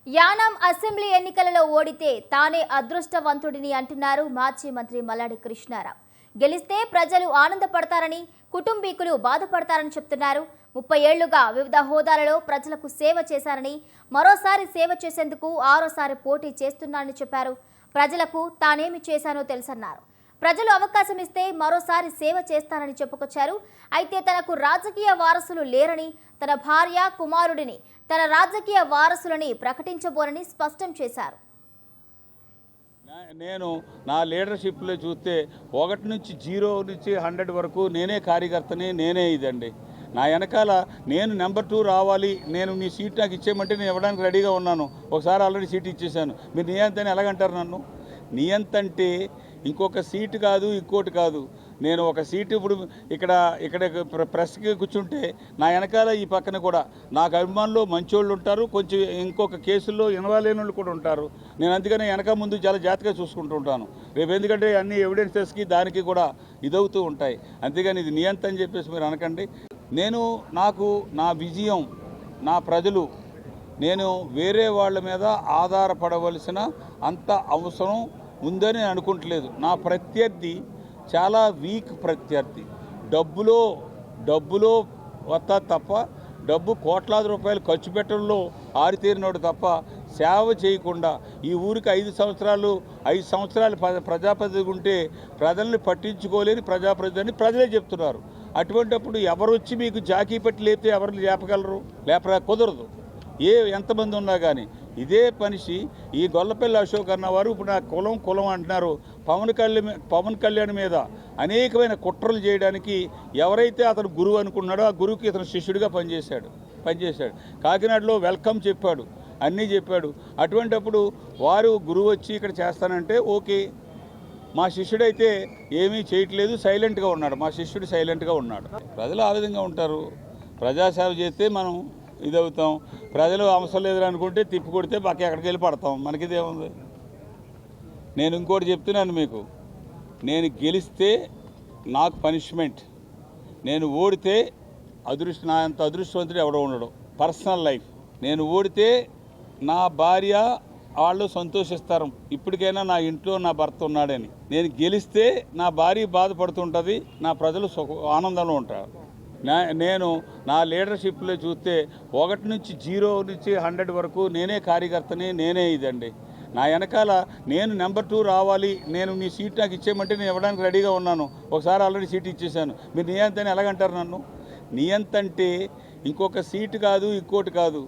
Yanam assembly ఎన్నికలలో ఓడితే తానే అదృష్టవంతుడిని అంటున్నారు మాజీ మంత్రి మల్లాడి కృష్ణారావు. గెలిస్తే ప్రజలు ఆనందపడతారని, కుటుంబీకులు బాధపడతారని చెప్తున్నారు. 30 ఏళ్లుగా వివిధ హోదాలలో ప్రజలకు సేవ చేశారని, మరోసారి సేవ చేసేందుకు 6సారి పోటీ చేస్తున్నానని చెప్పారు. ప్రజలకు తానేమి చేశానో తెలుసన్నారు. ప్రజలు అవకాశం ఇస్తే మరోసారి సేవ చేస్తానని చెప్పుకొచ్చారు. అయితే తనకు రాజకీయ వారసులు లేరని, తన భార్య, కుమారుడిని తన రాజకీయ వారసులని ప్రకటించబోరని స్పష్టం చేశారు. నేను నా లీడర్షిప్లో చూస్తే 1 నుంచి 0 నుంచి 100 వరకు నేనే కార్యకర్తని, నేనే ఇదండి. నా వెనకాల నేను నెంబర్ 2 రావాలి, నేను మీ సీట్ నాకు ఇచ్చేయమంటే నేను ఇవ్వడానికి రెడీగా ఉన్నాను. ఒకసారి ఆల్రెడీ సీట్ ఇచ్చేసాను. మీరు నియంత అని ఎలాగంటారు నన్ను? నియంత అంటే ఇంకొక సీటు కాదు, ఇంకోటి కాదు. నేను ఒక సీటు ఇప్పుడు ఇక్కడ ప్రెస్కి కూర్చుంటే నా వెనకాల ఈ పక్కన కూడా నాకు అభిమానులు మంచోళ్ళు ఉంటారు, కొంచెం ఇంకొక కేసుల్లో ఇన్వాల్వ్ అయిన వాళ్ళు కూడా ఉంటారు. నేను అందుకని వెనక ముందు చాలా జాగ్రత్తగా చూసుకుంటూ ఉంటాను. రేపు ఎందుకంటే అన్ని ఎవిడెన్సెస్కి దానికి కూడా ఇదవుతూ ఉంటాయి. అంతేగాని ఇది నియంత అని చెప్పేసి మీరు అనకండి. నాకు నా విజయం, నా ప్రజలు, నేను వేరే వాళ్ళ మీద ఆధారపడవలసిన అంత అవసరం ఉందని అనుకుంటలేదు. నా ప్రత్యర్థి చాలా వీక్ ప్రత్యర్థి. డబ్బులో వస్తా తప్ప, డబ్బు కోట్లాది రూపాయలు ఖర్చు పెట్టడంలో ఆరితేరినోడు తప్ప సేవ చేయకుండా ఈ ఊరికి 5 సంవత్సరాలు ప్రజాప్రతినిధి ఉంటే ప్రజల్ని పట్టించుకోలేని ప్రజాప్రతినిధి అని ప్రజలే చెప్తున్నారు. అటువంటిప్పుడు ఎవరు వచ్చి మీకు జాకీ పెట్టి లేపితే ఎవరు లేపగలరు? కుదరదు. ఎంతమంది ఉన్నా కానీ ఇదే మనిషి ఈ గొల్లపల్లి అశోక్ అన్నవారు ఇప్పుడు నా కులం అంటున్నారు. పవన్ కళ్యాణ్ మీద అనేకమైన కుట్రలు చేయడానికి ఎవరైతే అతను గురువు అనుకున్నాడో ఆ గురువుకి ఇతను శిష్యుడిగా పనిచేశాడు. కాకినాడలో వెల్కమ్ చెప్పాడు, అన్నీ చెప్పాడు. అటువంటిప్పుడు వారు గురువు వచ్చి ఇక్కడ చేస్తానంటే ఓకే. మా శిష్యుడైతే ఏమీ చేయట్లేదు, సైలెంట్గా ఉన్నాడు. మా శిష్యుడు సైలెంట్గా ఉన్నాడు. ప్రజలు ఆ విధంగా ఉంటారు. ప్రజాసేవ చేస్తే మనం ఇదవుతాం. ప్రజలు అవసరం లేదని అనుకుంటే తిప్పి కొడితే బాకి ఎక్కడికి వెళ్ళి పడతాం. మనకిదేముంది? నేను ఇంకోటి చెప్తున్నాను మీకు, నేను గెలిస్తే నాకు పనిష్మెంట్, నేను ఓడితే నా అంత అదృష్టవంతుడు ఎవడో ఉండడు. Personal life. నేను ఓడితే నా భార్య వాళ్ళు సంతోషిస్తారు, ఇప్పటికైనా నా ఇంట్లో నా భర్త ఉన్నాడని. నేను గెలిస్తే నా భార్య బాధపడుతుంటుంది, నా ప్రజలు ఆనందంలో ఉంటారు. నేను నా లీడర్షిప్లో చూస్తే 1 నుంచి 0 నుంచి 100 వరకు నేనే కార్యకర్తని, నేనే ఇదండి. నా వెనకాల నేను నెంబర్ 2 రావాలి, నేను మీ సీట్ నాకు ఇచ్చేయమంటే నేను ఇవ్వడానికి రెడీగా ఉన్నాను. ఒకసారి ఆల్రెడీ సీట్ ఇచ్చేసాను. మీరు నియంత అని ఎలాగంటారు నన్ను? నియంత అంటే ఇంకొక సీటు కాదు, ఇంకోటి కాదు.